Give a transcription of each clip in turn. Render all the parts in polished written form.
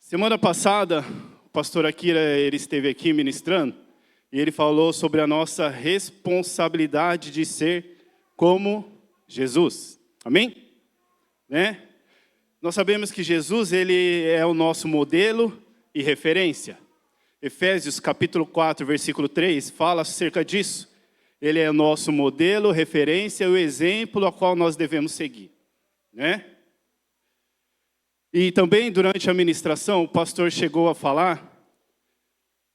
Semana passada, o pastor Akira ele esteve aqui ministrando e ele falou sobre a nossa responsabilidade de ser como Jesus. Amém? Né? Nós sabemos que Jesus ele é o nosso modelo e referência. Efésios capítulo 4, versículo 3, fala acerca disso. Ele é o nosso modelo, referência e o exemplo ao qual nós devemos seguir. Né? E também, durante a ministração, o pastor chegou a falar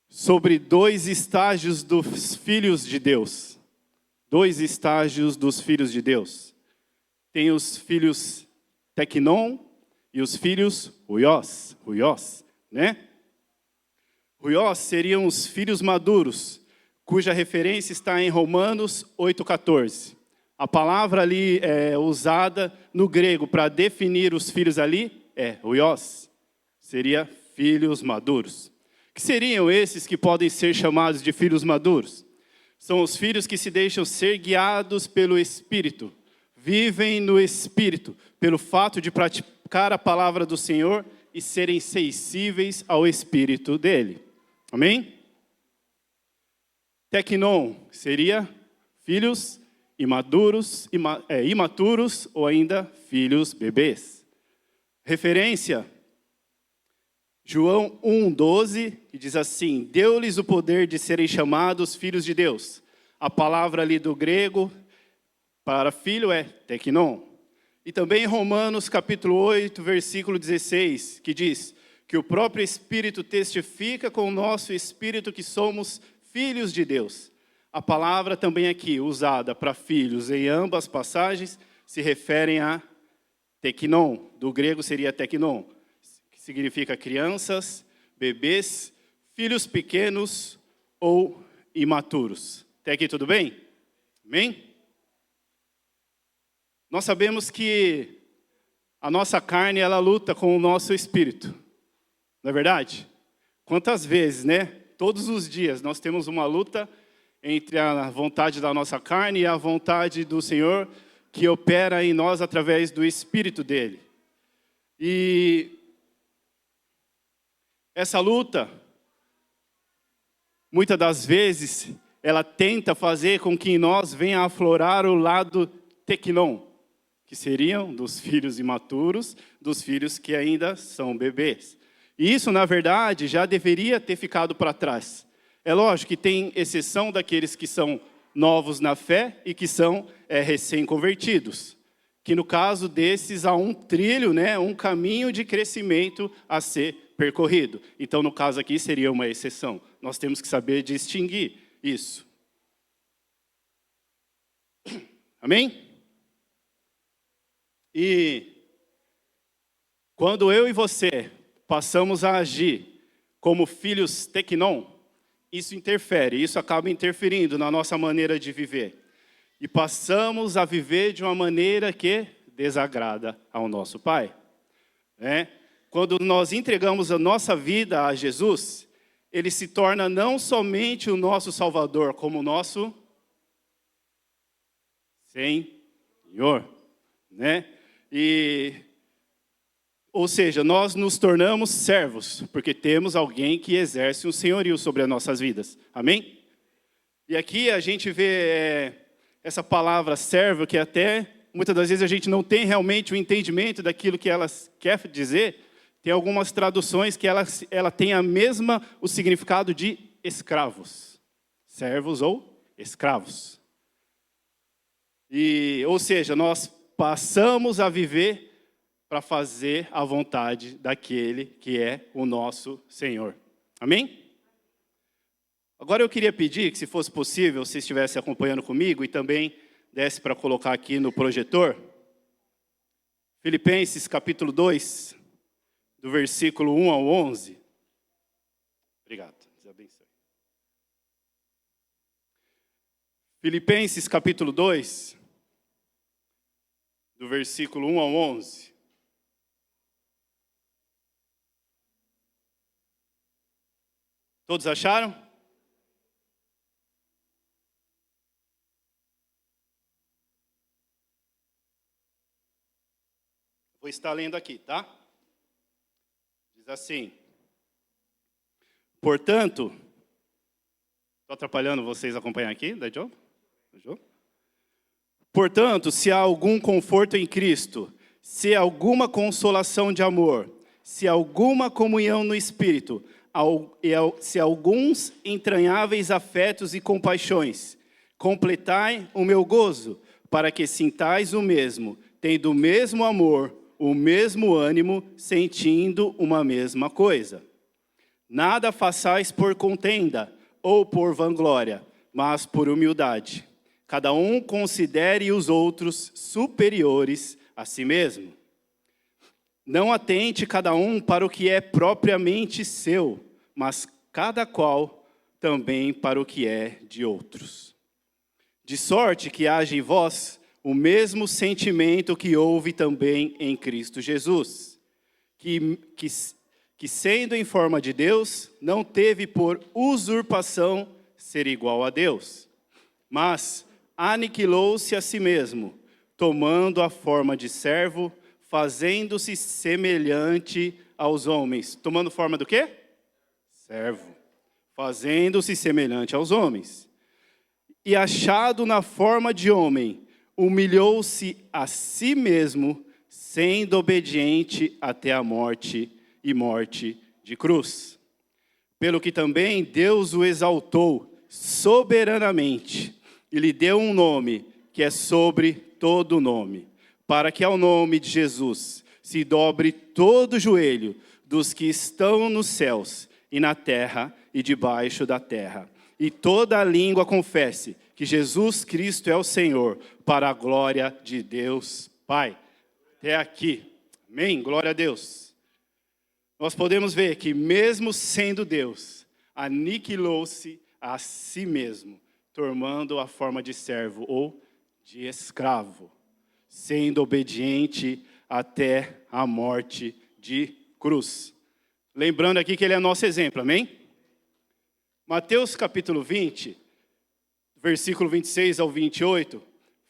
sobre 2 estágios dos filhos de Deus. 2 estágios dos filhos de Deus. Tem os filhos Teknon e os filhos Huios, né? Huios seriam os filhos maduros, cuja referência está em Romanos 8,14. A palavra ali é usada no grego para definir os filhos ali é Huios, seria filhos maduros. Que seriam esses que podem ser chamados de filhos maduros? São os filhos que se deixam ser guiados pelo Espírito, vivem no Espírito, pelo fato de praticar a palavra do Senhor e serem sensíveis ao Espírito dele. Amém? Teknon seria filhos imaturos ou ainda filhos bebês. Referência, João 1,12, que diz assim: deu-lhes o poder de serem chamados filhos de Deus. A palavra ali do grego para filho é teknon. E também Romanos capítulo 8, versículo 16, que diz que o próprio Espírito testifica com o nosso Espírito que somos filhos de Deus. A palavra também aqui, usada para filhos em ambas passagens, se referem a teknon, do grego seria teknon, que significa crianças, bebês, filhos pequenos ou imaturos. Até aqui tudo bem? Amém? Nós sabemos que a nossa carne, ela luta com o nosso espírito. Não é verdade? Quantas vezes, né? Todos os dias nós temos uma luta entre a vontade da nossa carne e a vontade do Senhor, que opera em nós através do Espírito dele. E essa luta, muitas das vezes, ela tenta fazer com que em nós venha aflorar o lado teknon, que seriam dos filhos imaturos, dos filhos que ainda são bebês. E isso, na verdade, já deveria ter ficado para trás. É lógico que tem exceção daqueles que são novos na fé e que são recém-convertidos. Que no caso desses há um trilho, né, um caminho de crescimento a ser percorrido. Então, no caso aqui, seria uma exceção. Nós temos que saber distinguir isso. Amém? E quando eu e você passamos a agir como filhos teknon, isso interfere, isso acaba interferindo na nossa maneira de viver. E passamos a viver de uma maneira que desagrada ao nosso Pai. Né? Quando nós entregamos a nossa vida a Jesus, Ele se torna não somente o nosso Salvador, como o nosso Senhor. Né? Ou seja, nós nos tornamos servos, porque temos alguém que exerce um senhorio sobre as nossas vidas. Amém? E aqui a gente vê essa palavra servo, que até muitas das vezes a gente não tem realmente o entendimento daquilo que ela quer dizer. Tem algumas traduções que ela tem o significado de escravos. Servos ou escravos. Ou seja, nós passamos a viver para fazer a vontade daquele que é o nosso Senhor. Amém? Agora eu queria pedir que, se fosse possível, você estivesse acompanhando comigo e também desse para colocar aqui no projetor. Filipenses capítulo 2, do versículo 1 ao 11. Obrigado, Deus abençoe. Filipenses capítulo 2, do versículo 1 ao 11. Todos acharam? Vou estar lendo aqui, tá? Diz assim: Portanto, estou atrapalhando vocês a acompanhar aqui, da Joe? Portanto, se há algum conforto em Cristo, se há alguma consolação de amor, se há alguma comunhão no Espírito, se há alguns entranháveis afetos e compaixões, completai o meu gozo, para que sintais o mesmo, tendo o mesmo amor, o mesmo ânimo, sentindo uma mesma coisa. Nada façais por contenda ou por vanglória, mas por humildade. Cada um considere os outros superiores a si mesmo. Não atente cada um para o que é propriamente seu, mas cada qual também para o que é de outros. De sorte que haja em vós o mesmo sentimento que houve também em Cristo Jesus, que sendo em forma de Deus, não teve por usurpação ser igual a Deus, mas aniquilou-se a si mesmo, tomando a forma de servo, fazendo-se semelhante aos homens. Tomando forma do quê? Servo. Fazendo-se semelhante aos homens. E achado na forma de homem, humilhou-se a si mesmo, sendo obediente até a morte e morte de cruz. Pelo que também Deus o exaltou soberanamente e lhe deu um nome que é sobre todo nome, para que ao nome de Jesus se dobre todo o joelho dos que estão nos céus e na terra e debaixo da terra, e toda a língua confesse que Jesus Cristo é o Senhor, para a glória de Deus Pai. Até aqui. Amém? Glória a Deus. Nós podemos ver que mesmo sendo Deus, aniquilou-se a si mesmo, tomando a forma de servo ou de escravo, sendo obediente até a morte de cruz. Lembrando aqui que ele é nosso exemplo, amém? Mateus capítulo 20, versículo 26 ao 28,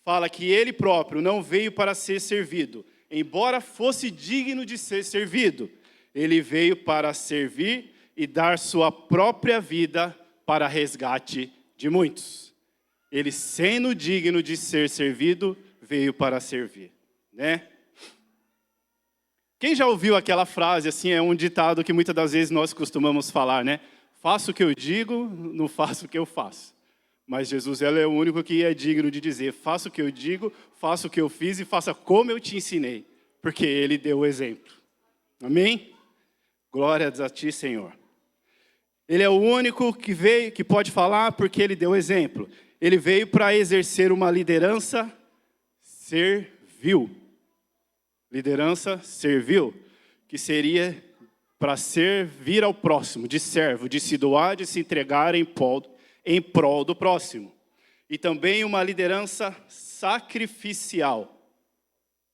fala que ele próprio não veio para ser servido, embora fosse digno de ser servido. Ele veio para servir e dar sua própria vida para resgate de muitos. Ele, sendo digno de ser servido, veio para servir, né? Quem já ouviu aquela frase, assim, é um ditado que muitas das vezes nós costumamos falar, né? Faço o que eu digo, não faço o que eu faço. Mas Jesus, ele é o único que é digno de dizer, faça o que eu digo, faça o que eu fiz e faça como eu te ensinei. Porque ele deu o exemplo. Amém? Glórias a ti, Senhor. Ele é o único que veio, que pode falar porque ele deu o exemplo. Ele veio para exercer uma liderança servil. Liderança servil, que seria para servir ao próximo, de servo, de se doar, de se entregar em prol do próximo. E também uma liderança sacrificial,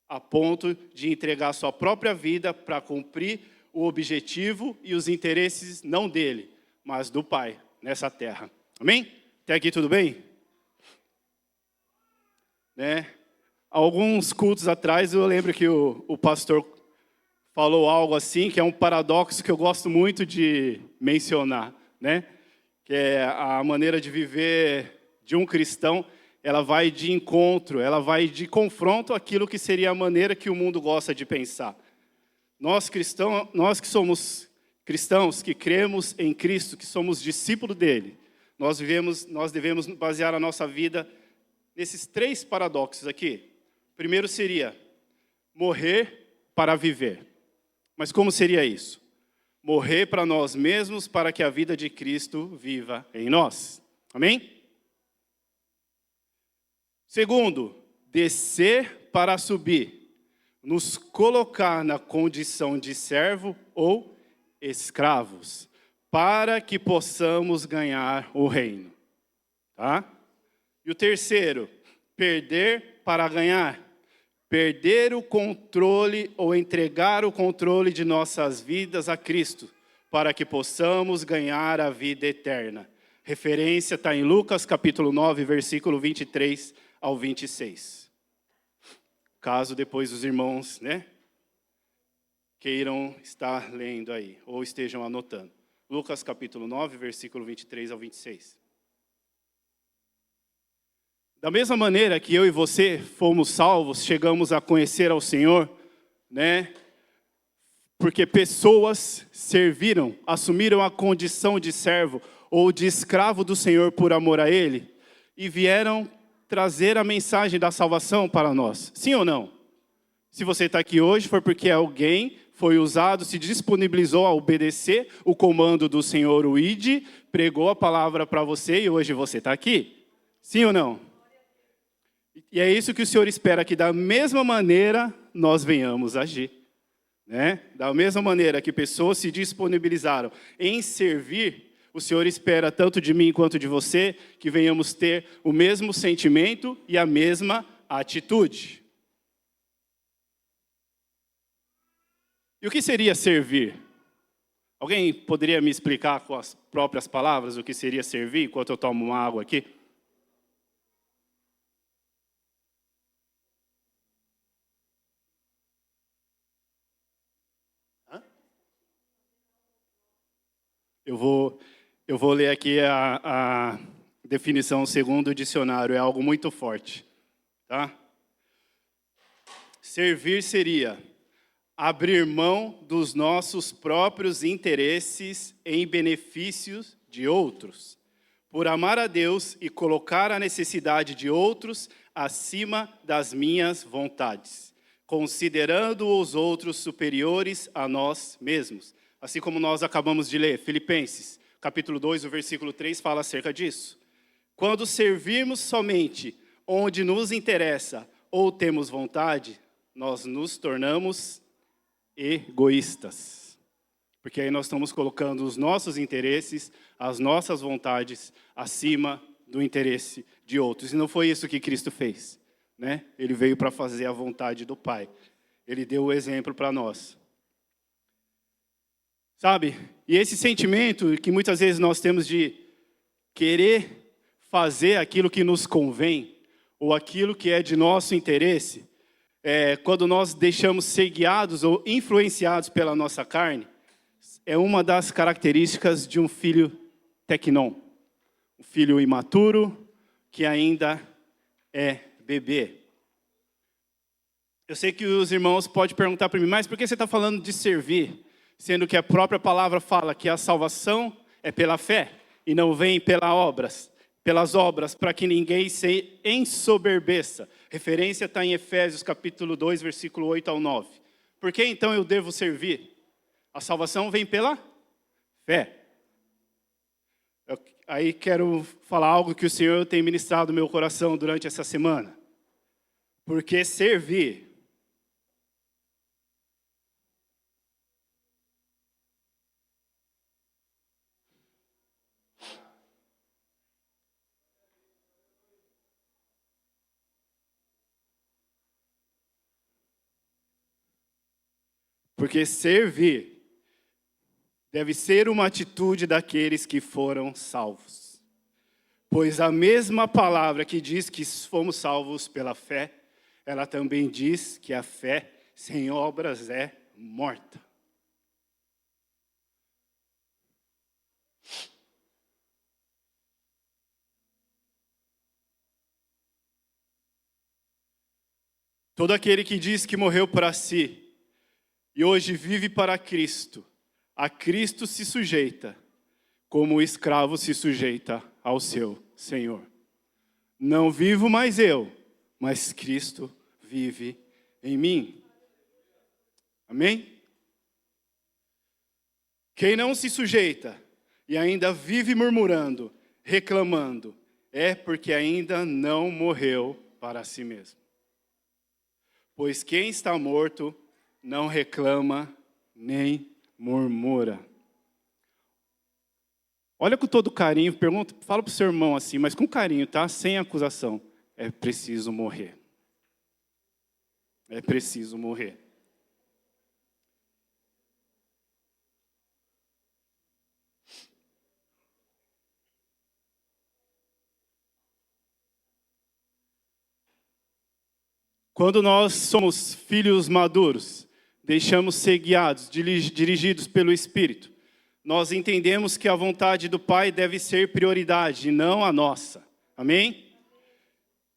a ponto de entregar sua própria vida para cumprir o objetivo e os interesses não dele, mas do Pai, nessa terra. Amém? Até aqui tudo bem? Né? Alguns cultos atrás eu lembro que o pastor falou algo assim, que é um paradoxo que eu gosto muito de mencionar, né? Que é a maneira de viver de um cristão, ela vai de encontro, ela vai de confronto àquilo que seria a maneira que o mundo gosta de pensar. Nós que somos cristãos, que cremos em Cristo, que somos discípulos dele, nós devemos basear a nossa vida nesses 3 paradoxos aqui. O primeiro seria morrer para viver. Mas como seria isso? Morrer para nós mesmos para que a vida de Cristo viva em nós. Amém? Segundo, descer para subir. Nos colocar na condição de servo ou escravos, para que possamos ganhar o reino. Tá? E o terceiro, perder para ganhar. Perder o controle ou entregar o controle de nossas vidas a Cristo, para que possamos ganhar a vida eterna. Referência está em Lucas capítulo 9, versículo 23 ao 26. Caso depois os irmãos, né, queiram estar lendo aí, ou estejam anotando. Lucas capítulo 9, versículo 23 ao 26. Da mesma maneira que eu e você fomos salvos, chegamos a conhecer ao Senhor, né? Porque pessoas serviram, assumiram a condição de servo ou de escravo do Senhor por amor a Ele e vieram trazer a mensagem da salvação para nós. Sim ou não? Se você está aqui hoje foi porque alguém foi usado, se disponibilizou a obedecer o comando do Senhor, o ID, pregou a palavra para você e hoje você está aqui. Sim ou não? E é isso que o Senhor espera, que da mesma maneira nós venhamos agir. Né? Da mesma maneira que pessoas se disponibilizaram em servir, o Senhor espera tanto de mim quanto de você que venhamos ter o mesmo sentimento e a mesma atitude. E o que seria servir? Alguém poderia me explicar com as próprias palavras o que seria servir enquanto eu tomo uma água aqui? Eu vou ler aqui a definição segundo o dicionário, é algo muito forte. Tá? Servir seria abrir mão dos nossos próprios interesses em benefícios de outros, por amar a Deus e colocar a necessidade de outros acima das minhas vontades, considerando os outros superiores a nós mesmos. Assim como nós acabamos de ler, Filipenses, capítulo 2, o versículo 3, fala acerca disso. Quando servirmos somente onde nos interessa ou temos vontade, nós nos tornamos egoístas. Porque aí nós estamos colocando os nossos interesses, as nossas vontades, acima do interesse de outros. E não foi isso que Cristo fez. Né? Ele veio para fazer a vontade do Pai. Ele deu o exemplo para nós. Sabe? E esse sentimento que muitas vezes nós temos de querer fazer aquilo que nos convém, ou aquilo que é de nosso interesse, quando nós deixamos ser guiados ou influenciados pela nossa carne, é uma das características de um filho tecnon, um filho imaturo que ainda é bebê. Eu sei que os irmãos podem perguntar para mim, mas por que você está falando de servir? Sendo que a própria palavra fala que a salvação é pela fé e não vem pelas obras, para que ninguém se ensoberbeça. Referência está em Efésios capítulo 2, versículo 8 ao 9. Por que então eu devo servir? A salvação vem pela fé. Aí quero falar algo que o Senhor tem ministrado no meu coração durante essa semana. Porque servir deve ser uma atitude daqueles que foram salvos. Pois a mesma palavra que diz que fomos salvos pela fé, ela também diz que a fé sem obras é morta. Todo aquele que diz que morreu para si e hoje vive para Cristo, a Cristo se sujeita, como o escravo se sujeita ao seu Senhor. Não vivo mais eu, mas Cristo vive em mim. Amém? Quem não se sujeita e ainda vive murmurando, reclamando, é porque ainda não morreu para si mesmo. Pois quem está morto não reclama nem murmura. Olha com todo carinho, fala para o seu irmão assim, mas com carinho, tá? Sem acusação. É preciso morrer. É preciso morrer. Quando nós somos filhos maduros, deixamos ser guiados, dirigidos pelo Espírito, nós entendemos que a vontade do Pai deve ser prioridade, não a nossa. Amém?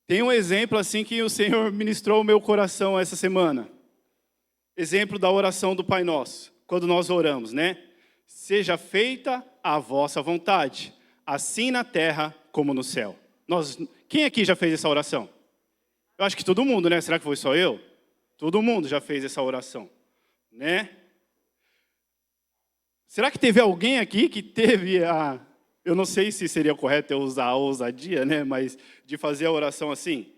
Tem um exemplo assim que o Senhor ministrou o meu coração essa semana. Exemplo da oração do Pai Nosso, quando nós oramos, né? Seja feita a vossa vontade, assim na terra como no céu. Quem aqui já fez essa oração? Eu acho que todo mundo, né? Será que foi só eu? Todo mundo já fez essa oração, né? Será que teve alguém aqui que teve eu não sei se seria correto eu usar a ousadia, né? Mas de fazer a oração assim.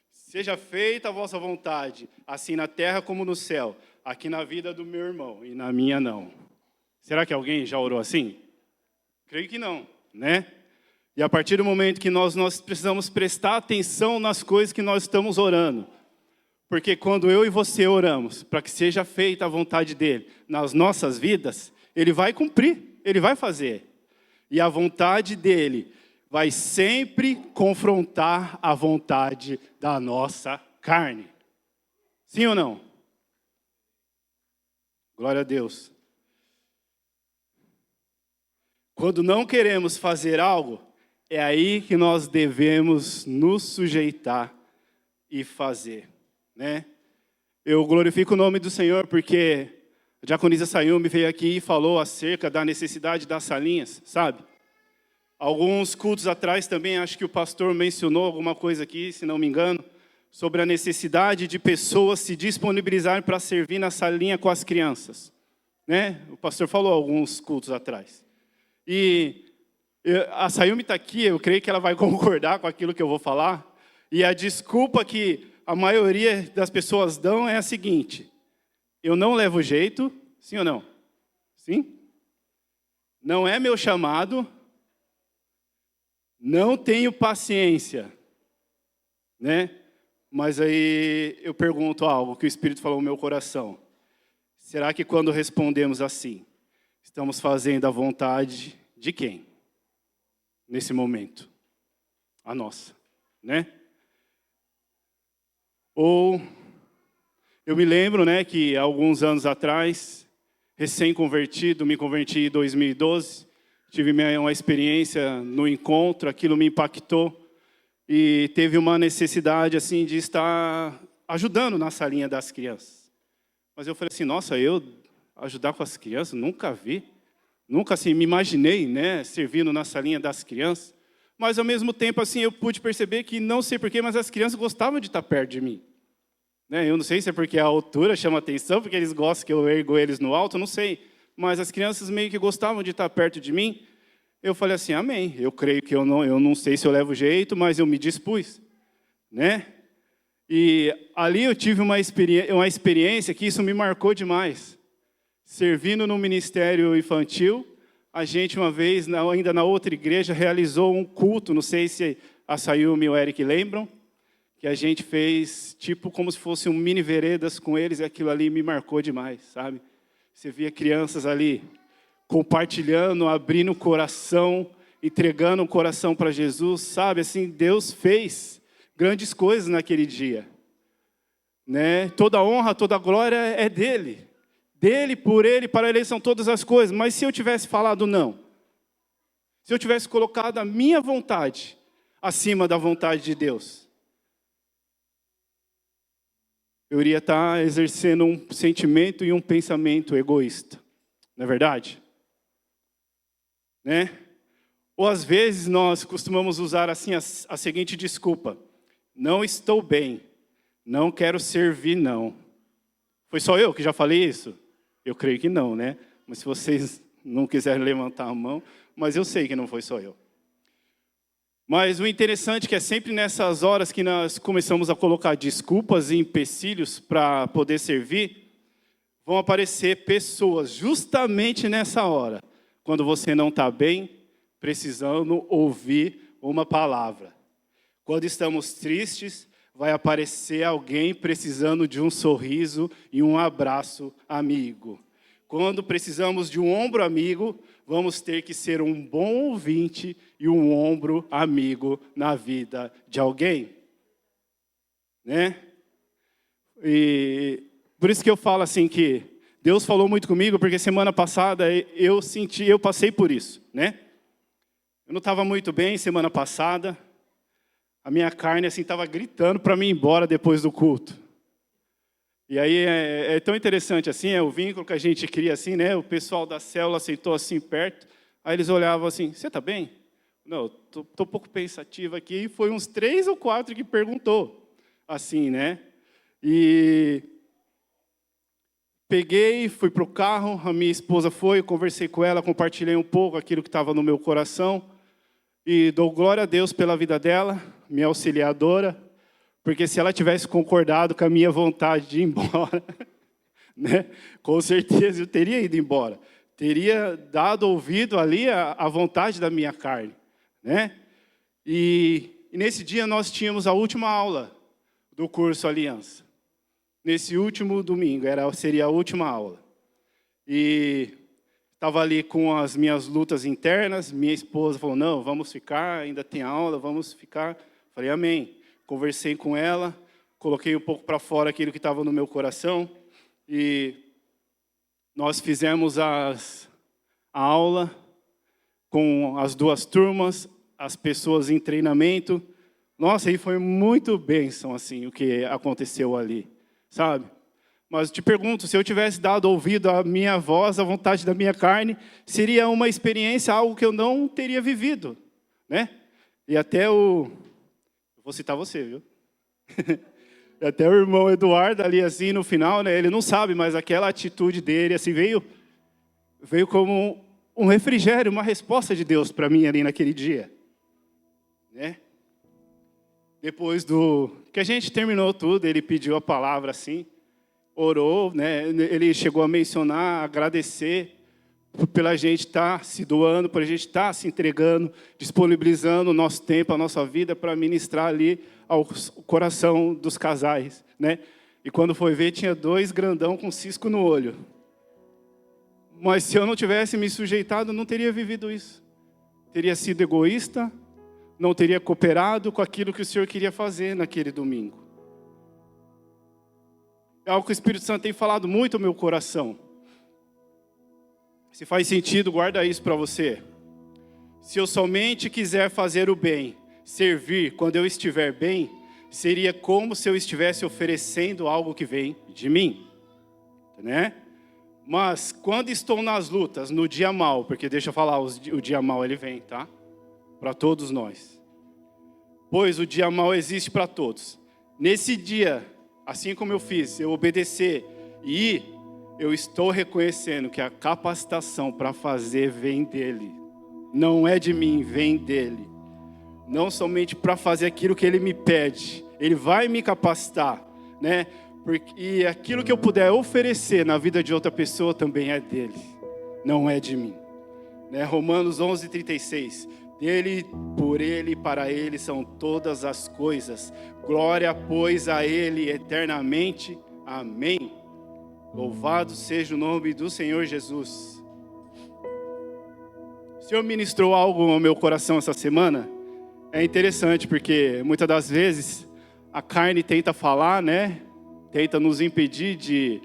Seja feita a vossa vontade, assim na terra como no céu. Aqui na vida do meu irmão e na minha não. Será que alguém já orou assim? Creio que não, né? E a partir do momento que nós precisamos prestar atenção nas coisas que nós estamos orando. Porque quando eu e você oramos para que seja feita a vontade dele nas nossas vidas, ele vai cumprir, ele vai fazer. E a vontade dele vai sempre confrontar a vontade da nossa carne. Sim ou não? Glória a Deus. Quando não queremos fazer algo, é aí que nós devemos nos sujeitar e fazer, né? Eu glorifico o nome do Senhor porque a diaconisa Sayumi veio aqui e falou acerca da necessidade das salinhas, sabe? Alguns cultos atrás também, acho que o pastor mencionou alguma coisa aqui, se não me engano, sobre a necessidade de pessoas se disponibilizarem para servir na salinha com as crianças, né? O pastor falou alguns cultos atrás. E a Sayumi está aqui, eu creio que ela vai concordar com aquilo que eu vou falar. E a desculpa que a maioria das pessoas dão é a seguinte: eu não levo jeito, sim ou não? Sim? Não é meu chamado, não tenho paciência, né? Mas aí eu pergunto algo que o Espírito falou no meu coração. Será que quando respondemos assim, estamos fazendo a vontade de quem? Nesse momento? A nossa, né? Ou, eu me lembro, né, que alguns anos atrás, recém-convertido, me converti em 2012, tive uma experiência no encontro, aquilo me impactou, e teve uma necessidade, assim, de estar ajudando na salinha das crianças. Mas eu falei assim, nossa, eu ajudar com as crianças, nunca vi. Nunca, assim, me imaginei, né, servindo na salinha das crianças. Mas, ao mesmo tempo, assim, eu pude perceber que, não sei porquê, mas as crianças gostavam de estar perto de mim. Né? Eu não sei se é porque a altura chama atenção, porque eles gostam que eu ergo eles no alto, não sei. Mas as crianças meio que gostavam de estar perto de mim. Eu falei assim, amém. Eu creio que eu não sei se eu levo jeito, mas eu me dispus. Né? E ali eu tive uma experiência que isso me marcou demais. Servindo no ministério infantil, a gente uma vez, ainda na outra igreja, realizou um culto, não sei se a Sayumi e o Eric lembram, que a gente fez tipo como se fosse um mini veredas com eles, e aquilo ali me marcou demais, sabe? Você via crianças ali compartilhando, abrindo o coração, entregando o coração para Jesus, sabe? Assim, Deus fez grandes coisas naquele dia. Né? Toda a honra, toda a glória é dele. Dele, por ele, para ele são todas as coisas. Mas se eu tivesse falado não, se eu tivesse colocado a minha vontade acima da vontade de Deus, eu iria estar exercendo um sentimento e um pensamento egoísta. Não é verdade? Né? Ou às vezes nós costumamos usar assim a seguinte desculpa: não estou bem, não quero servir não. Foi só eu que já falei isso? Eu creio que não, né? Mas se vocês não quiserem levantar a mão, mas eu sei que não foi só eu. Mas o interessante é que é sempre nessas horas que nós começamos a colocar desculpas e empecilhos para poder servir, vão aparecer pessoas justamente nessa hora, quando você não está bem, precisando ouvir uma palavra. Quando estamos tristes, vai aparecer alguém precisando de um sorriso e um abraço amigo. Quando precisamos de um ombro amigo, vamos ter que ser um bom ouvinte e um ombro amigo na vida de alguém. Né? E por isso que eu falo assim que Deus falou muito comigo, porque semana passada eu passei por isso, né? Eu não estava muito bem semana passada. A minha carne, assim, estava gritando para mim ir embora depois do culto. E aí é tão interessante, assim, é o vínculo que a gente cria, assim, né? O pessoal da célula sentou assim perto, aí eles olhavam assim, você está bem? Não, estou um pouco pensativo aqui. E foi uns 3 ou 4 que perguntou, assim, né? E peguei, fui para o carro, a minha esposa foi, eu conversei com ela, compartilhei um pouco aquilo que estava no meu coração. E dou glória a Deus pela vida dela, minha auxiliadora, porque se ela tivesse concordado com a minha vontade de ir embora, né, com certeza eu teria ido embora. Teria dado ouvido ali à vontade da minha carne, né? E nesse dia nós tínhamos a última aula do curso Aliança. Nesse último domingo, seria a última aula. E estava ali com as minhas lutas internas, minha esposa falou, não, vamos ficar, ainda tem aula, vamos ficar. Falei, amém. Conversei com ela, coloquei um pouco para fora aquilo que estava no meu coração, e nós fizemos a aula com as 2 turmas, as pessoas em treinamento. Nossa, e foi muito bênção, assim, o que aconteceu ali, sabe? Mas te pergunto, se eu tivesse dado ouvido à minha voz, à vontade da minha carne, seria uma experiência, algo que eu não teria vivido, né? E até vou citar você, viu? E até o irmão Eduardo ali, assim, no final, né? Ele não sabe, mas aquela atitude dele, assim, veio como um refrigério, uma resposta de Deus para mim ali naquele dia, né? Depois que a gente terminou tudo, ele pediu a palavra, assim, orou, né? Ele chegou a mencionar, agradecer pela gente estar se doando, por a gente estar se entregando, disponibilizando o nosso tempo, a nossa vida para ministrar ali ao coração dos casais, né? E quando foi ver, tinha 2 grandão com cisco no olho. Mas se eu não tivesse me sujeitado, não teria vivido isso. Teria sido egoísta, não teria cooperado com aquilo que o Senhor queria fazer naquele domingo. É algo que o Espírito Santo tem falado muito ao meu coração. Se faz sentido, guarda isso para você. Se eu somente quiser fazer o bem, servir quando eu estiver bem, seria como se eu estivesse oferecendo algo que vem de mim, né? Mas quando estou nas lutas, no dia mau, porque deixa eu falar, o dia mau ele vem, tá? Para todos nós. Pois o dia mau existe para todos. Nesse dia, assim como eu fiz, eu obedecer e eu estou reconhecendo que a capacitação para fazer vem dele. Não é de mim, vem dele. Não somente para fazer aquilo que ele me pede. Ele vai me capacitar, né? E aquilo que eu puder oferecer na vida de outra pessoa também é dele. Não é de mim. Né? Romanos 11:36. Dele, por ele e para ele são todas as coisas. Glória, pois, a ele eternamente. Amém. Louvado seja o nome do Senhor Jesus. O Senhor ministrou algo ao meu coração essa semana. É interessante porque muitas das vezes a carne tenta falar, né? Tenta nos impedir de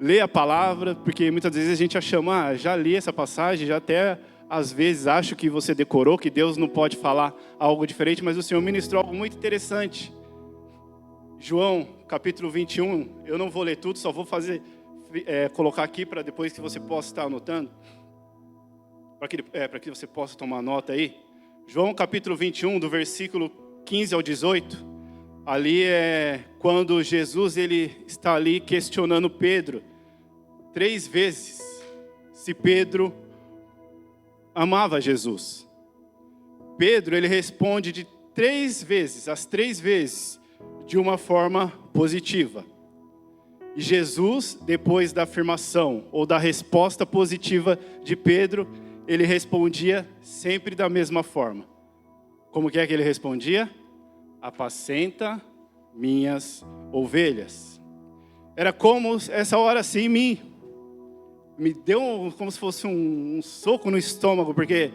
ler a palavra, porque muitas vezes a gente chama, já li essa passagem, já até às vezes acho que você decorou, que Deus não pode falar algo diferente, mas o Senhor ministrou algo muito interessante. João, capítulo 21, eu não vou ler tudo, só vou colocar aqui para depois que você possa estar anotando, para que você possa tomar nota aí. João, capítulo 21, do versículo 15 ao 18, ali é quando Jesus ele está ali questionando Pedro 3 vezes se Pedro amava Jesus. Pedro ele responde de 3 vezes, as 3 vezes, de uma forma positiva. E Jesus, depois da afirmação ou da resposta positiva de Pedro, ele respondia sempre da mesma forma. Como que é que ele respondia? Apacenta minhas ovelhas. Era como essa hora assim me deu como se fosse um soco no estômago, porque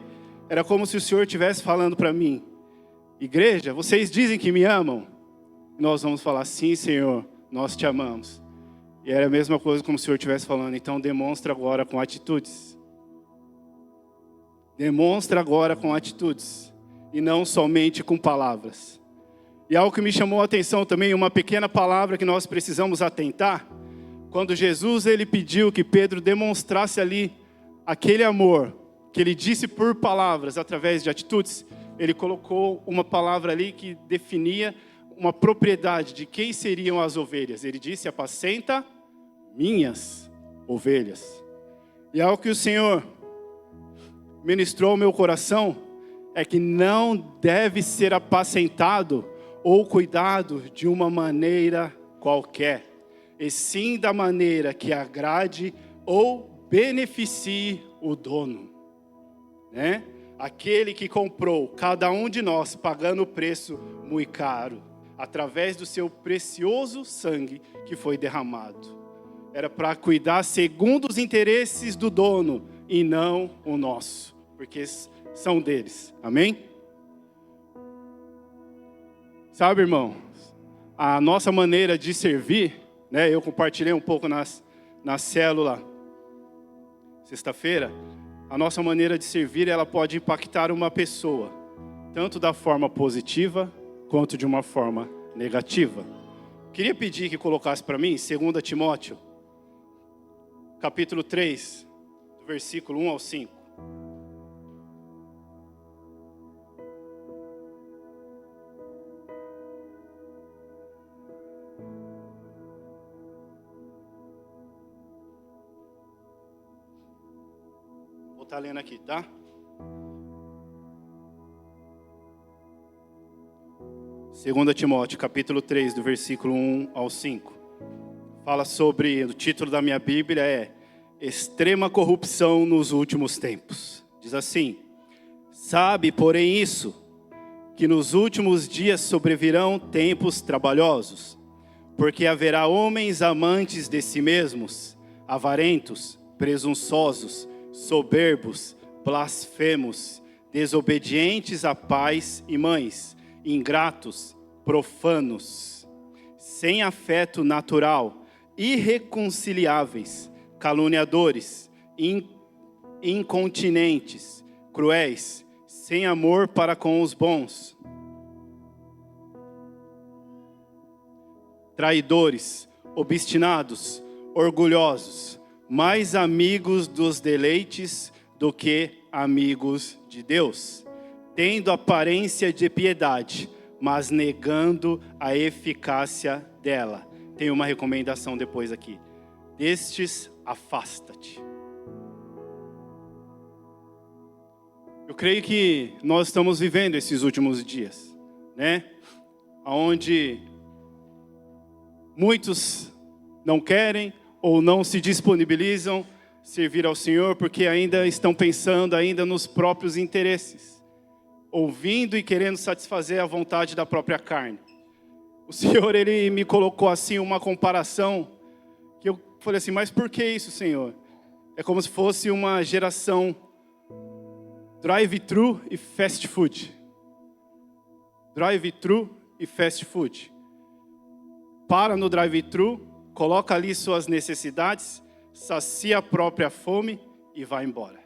era como se o Senhor estivesse falando para mim: igreja, vocês dizem que me amam? Nós vamos falar: sim, Senhor, nós te amamos. E era a mesma coisa como se o Senhor estivesse falando, então demonstra agora com atitudes. Demonstra agora com atitudes, e não somente com palavras. E algo que me chamou a atenção também, uma pequena palavra que nós precisamos atentar, quando Jesus ele pediu que Pedro demonstrasse ali aquele amor, que ele disse por palavras, através de atitudes, ele colocou uma palavra ali que definia uma propriedade de quem seriam as ovelhas. Ele disse, apacenta minhas ovelhas. E algo que o Senhor ministrou ao meu coração, é que não deve ser apacentado ou cuidado de uma maneira qualquer, e sim da maneira que agrade ou beneficie o dono, né? Aquele que comprou cada um de nós, pagando o preço muito caro, através do seu precioso sangue que foi derramado. Era para cuidar segundo os interesses do dono e não o nosso, porque são deles. Amém? Sabe, irmão, a nossa maneira de servir, né? Eu compartilhei um pouco na célula sexta-feira. A nossa maneira de servir, ela pode impactar uma pessoa, tanto da forma positiva, quanto de uma forma negativa. Queria pedir que colocasse para mim, 2 Timóteo, capítulo 3, do versículo 1 ao 5. Vou estar lendo aqui, tá? Segunda Timóteo, capítulo 3, do versículo 1 ao 5. Fala sobre, o título da minha Bíblia é Extrema Corrupção nos Últimos Tempos. Diz assim, sabe, porém, isso, que nos últimos dias sobrevirão tempos trabalhosos, porque haverá homens amantes de si mesmos, avarentos, presunçosos, soberbos, blasfemos, desobedientes a pais e mães, ingratos, profanos, sem afeto natural, irreconciliáveis, caluniadores, incontinentes, cruéis, sem amor para com os bons, traidores, obstinados, orgulhosos, mais amigos dos deleites do que amigos de Deus, tendo aparência de piedade, mas negando a eficácia dela. Tem uma recomendação depois aqui. Destes, afasta-te. Eu creio que nós estamos vivendo esses últimos dias, né? Onde muitos não querem ou não se disponibilizam servir ao Senhor porque ainda estão pensando ainda nos próprios interesses, ouvindo e querendo satisfazer a vontade da própria carne. O Senhor, Ele me colocou assim uma comparação, que eu falei assim, mas por que isso, Senhor? É como se fosse uma geração drive-thru e fast food. Drive-thru e fast food. Para no drive-thru, coloca ali suas necessidades, sacia a própria fome e vai embora,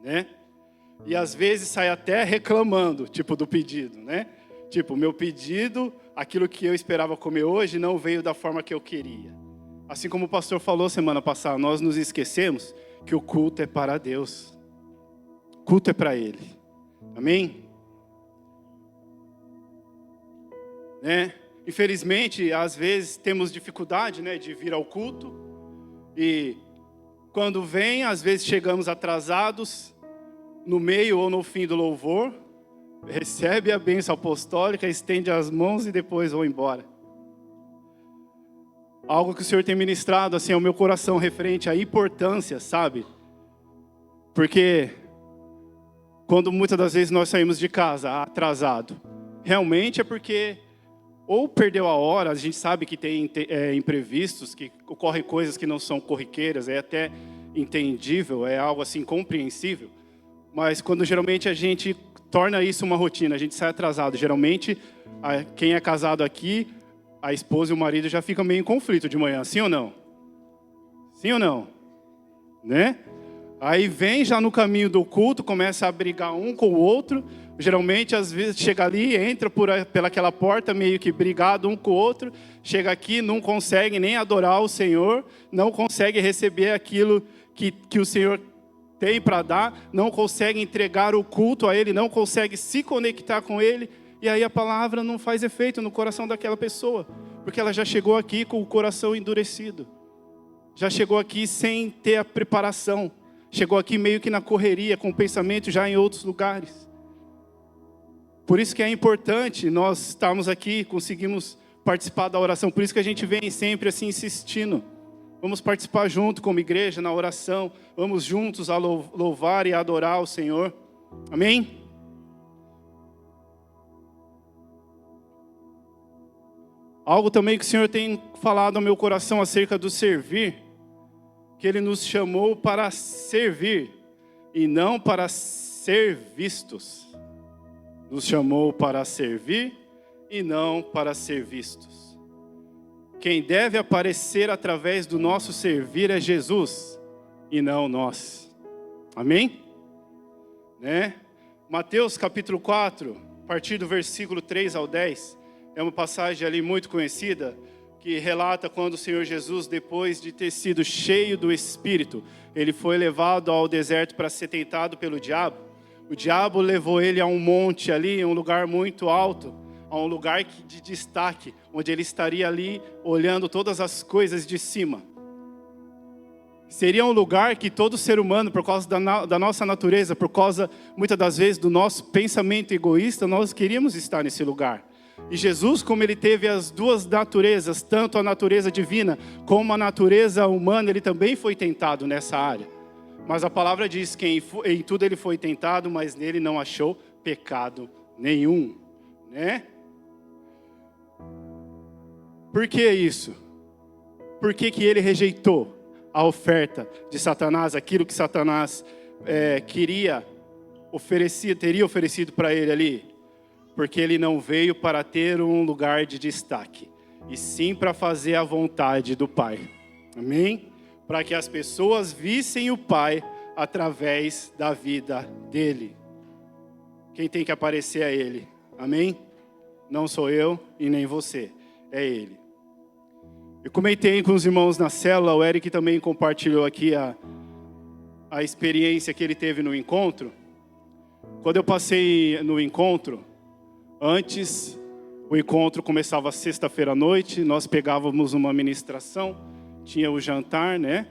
né? E às vezes sai até reclamando, tipo do pedido, né? Tipo, meu pedido, aquilo que eu esperava comer hoje não veio da forma que eu queria. Assim como o pastor falou semana passada, nós nos esquecemos que o culto é para Deus. O culto é para Ele. Amém? Né? Infelizmente, às vezes temos dificuldade, né, de vir ao culto. E quando vem, às vezes chegamos atrasados, no meio ou no fim do louvor, recebe a bênção apostólica, estende as mãos e depois vão embora. Algo que o Senhor tem ministrado assim ao meu coração referente à importância, sabe? Porque quando muitas das vezes nós saímos de casa atrasado, realmente é porque ou perdeu a hora, a gente sabe que tem imprevistos, que ocorrem coisas que não são corriqueiras, é até entendível, é algo assim compreensível. Mas quando geralmente a gente torna isso uma rotina, a gente sai atrasado. Geralmente, quem é casado aqui, a esposa e o marido já ficam meio em conflito de manhã, sim ou não? Sim ou não? Né? Aí vem já no caminho do culto, começa a brigar um com o outro. Geralmente, às vezes, chega ali, entra pelaquela porta, meio que brigado um com o outro. Chega aqui, não consegue nem adorar o Senhor, não consegue receber aquilo que o Senhor tem para dar, não consegue entregar o culto a Ele, não consegue se conectar com Ele. E aí a palavra não faz efeito no coração daquela pessoa, porque ela já chegou aqui com o coração endurecido. Já chegou aqui sem ter a preparação. Chegou aqui meio que na correria, com o pensamento já em outros lugares. Por isso que é importante nós estarmos aqui, conseguimos participar da oração. Por isso que a gente vem sempre assim insistindo. Vamos participar junto como igreja na oração. Vamos juntos a louvar e adorar o Senhor. Amém? Algo também que o Senhor tem falado ao meu coração acerca do servir. Que Ele nos chamou para servir e não para ser vistos. Nos chamou para servir e não para ser vistos. Quem deve aparecer através do nosso servir é Jesus e não nós. Amém? Né? Mateus capítulo 4, a partir do versículo 3 ao 10, é uma passagem ali muito conhecida, que relata quando o Senhor Jesus, depois de ter sido cheio do Espírito, ele foi levado ao deserto para ser tentado pelo diabo. O diabo levou ele a um monte ali, um lugar muito alto, a um lugar de destaque, onde ele estaria ali olhando todas as coisas de cima. Seria um lugar que todo ser humano, por causa da nossa natureza, por causa, muitas das vezes, do nosso pensamento egoísta, nós queríamos estar nesse lugar. E Jesus, como ele teve as duas naturezas, tanto a natureza divina como a natureza humana, ele também foi tentado nessa área. Mas a palavra diz que em tudo ele foi tentado, mas nele não achou pecado nenhum, né? Por que isso? Por que ele rejeitou a oferta de Satanás, aquilo que Satanás teria oferecido para ele ali? Porque ele não veio para ter um lugar de destaque, e sim para fazer a vontade do Pai. Amém? Para que as pessoas vissem o Pai através da vida dele. Quem tem que aparecer é Ele. Amém? Não sou eu e nem você, é Ele. Eu comentei com os irmãos na célula, o Eric também compartilhou aqui a experiência que ele teve no encontro. Quando eu passei no encontro, antes, o encontro começava sexta-feira à noite, nós pegávamos uma ministração, tinha o jantar, né?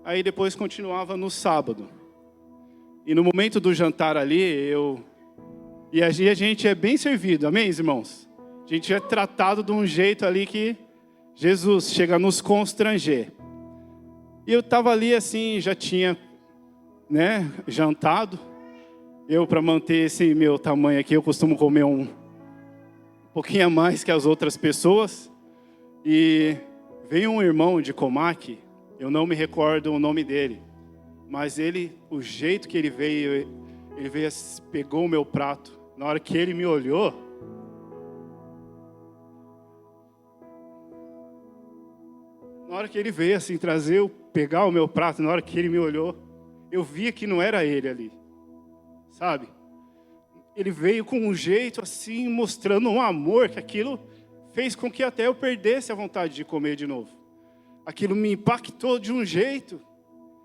Aí depois continuava no sábado. E no momento do jantar ali, E a gente é bem servido, amém, irmãos? A gente é tratado de um jeito ali que Jesus chega a nos constranger. E eu estava ali assim, já tinha, né, jantado. Eu, para manter esse meu tamanho aqui, eu costumo comer um pouquinho a mais que as outras pessoas. E veio um irmão de Comac, eu não me recordo o nome dele, mas o jeito que ele veio, pegou o meu prato. Na hora que ele me olhou, na hora que ele veio assim pegar o meu prato, na hora que ele me olhou, eu via que não era ele ali, sabe? Ele veio com um jeito assim, mostrando um amor, que aquilo fez com que até eu perdesse a vontade de comer de novo. Aquilo me impactou de um jeito.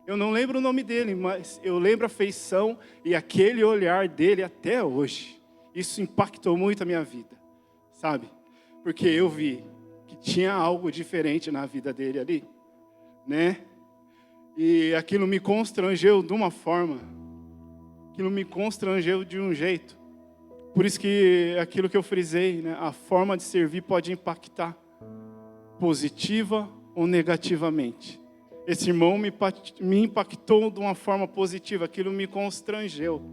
Eu não lembro o nome dele, mas eu lembro a feição e aquele olhar dele até hoje. Isso impactou muito a minha vida, sabe? Porque eu vi que tinha algo diferente na vida dele ali, né? E aquilo me constrangeu de uma forma, aquilo me constrangeu de um jeito. Por isso que aquilo que eu frisei, né? A forma de servir pode impactar positiva ou negativamente. Esse irmão me impactou de uma forma positiva, aquilo me constrangeu.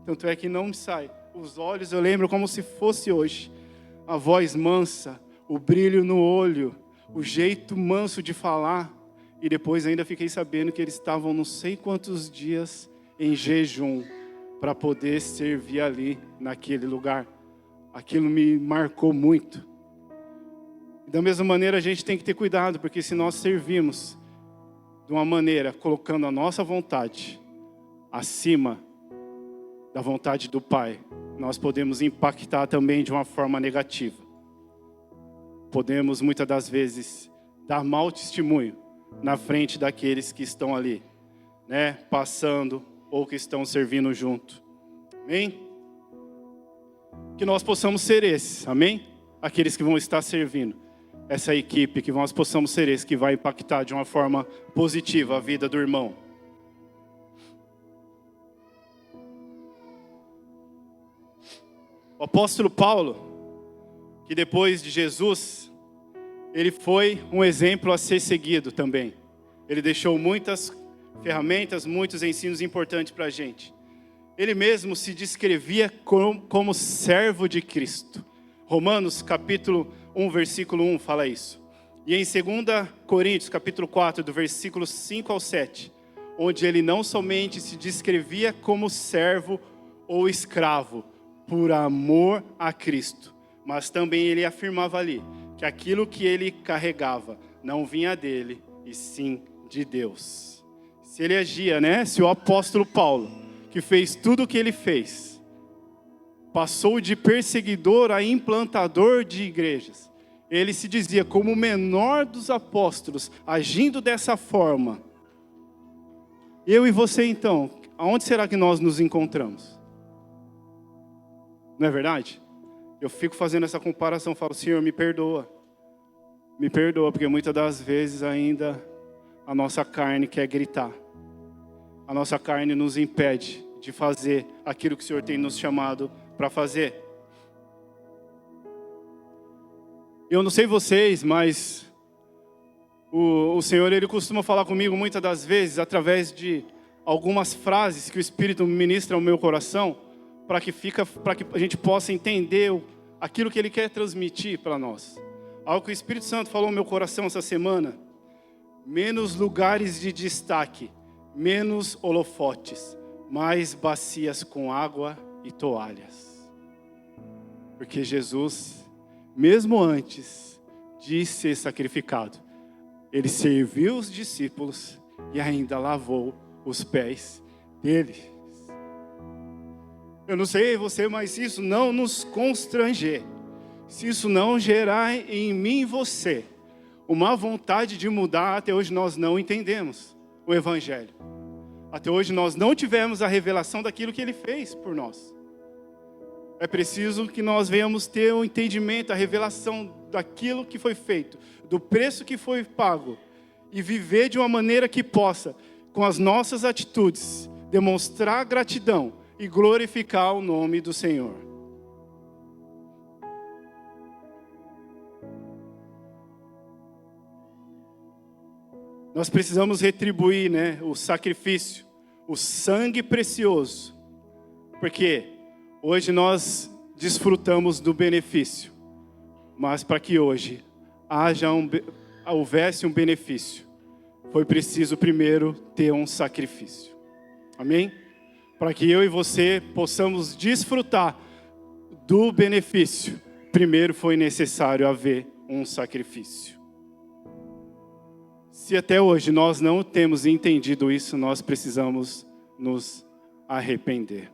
Tanto é que não me sai. Os olhos eu lembro como se fosse hoje. A voz mansa, o brilho no olho, o jeito manso de falar. E depois ainda fiquei sabendo que eles estavam não sei quantos dias em jejum para poder servir ali naquele lugar. Aquilo me marcou muito. Da mesma maneira a gente tem que ter cuidado, porque se nós servimos de uma maneira colocando a nossa vontade acima da vontade do Pai, nós podemos impactar também de uma forma negativa. Podemos muitas das vezes dar mau testemunho na frente daqueles que estão ali, né, passando ou que estão servindo junto. Amém? Que nós possamos ser esses, amém? Aqueles que vão estar servindo, essa equipe, que nós possamos ser esses que vai impactar de uma forma positiva a vida do irmão. O apóstolo Paulo, que depois de Jesus, ele foi um exemplo a ser seguido também. Ele deixou muitas ferramentas, muitos ensinos importantes para a gente. Ele mesmo se descrevia como servo de Cristo. Romanos capítulo 1, versículo 1 fala isso. E em 2 Coríntios capítulo 4, do versículo 5 ao 7, onde ele não somente se descrevia como servo ou escravo, por amor a Cristo, mas também ele afirmava ali, que aquilo que ele carregava não vinha dele, e sim de Deus. Se ele agia, né? Se o apóstolo Paulo, que fez tudo o que ele fez, passou de perseguidor a implantador de igrejas, ele se dizia como o menor dos apóstolos, agindo dessa forma. Eu e você então, aonde será que nós nos encontramos? Não é verdade? Eu fico fazendo essa comparação, falo, Senhor, me perdoa, porque muitas das vezes ainda a nossa carne quer gritar. A nossa carne nos impede de fazer aquilo que o Senhor tem nos chamado para fazer. Eu não sei vocês, mas o Senhor, Ele costuma falar comigo muitas das vezes através de algumas frases que o Espírito ministra ao meu coração, para que a gente possa entender aquilo que Ele quer transmitir para nós. Algo que o Espírito Santo falou no meu coração essa semana: menos lugares de destaque, menos holofotes, mais bacias com água e toalhas. Porque Jesus, mesmo antes de ser sacrificado, Ele serviu os discípulos e ainda lavou os pés deles. Eu não sei você, mas se isso não nos constranger, se isso não gerar em mim e você uma vontade de mudar, até hoje nós não entendemos o Evangelho. Até hoje nós não tivemos a revelação daquilo que Ele fez por nós. É preciso que nós venhamos ter um entendimento, a revelação daquilo que foi feito, do preço que foi pago, e viver de uma maneira que possa, com as nossas atitudes, demonstrar gratidão e glorificar o nome do Senhor. Nós precisamos retribuir, né, o sacrifício, o sangue precioso, porque hoje nós desfrutamos do benefício, mas para que hoje houvesse um benefício, foi preciso primeiro ter um sacrifício. Amém? Para que eu e você possamos desfrutar do benefício, primeiro foi necessário haver um sacrifício. Se até hoje nós não temos entendido isso, nós precisamos nos arrepender.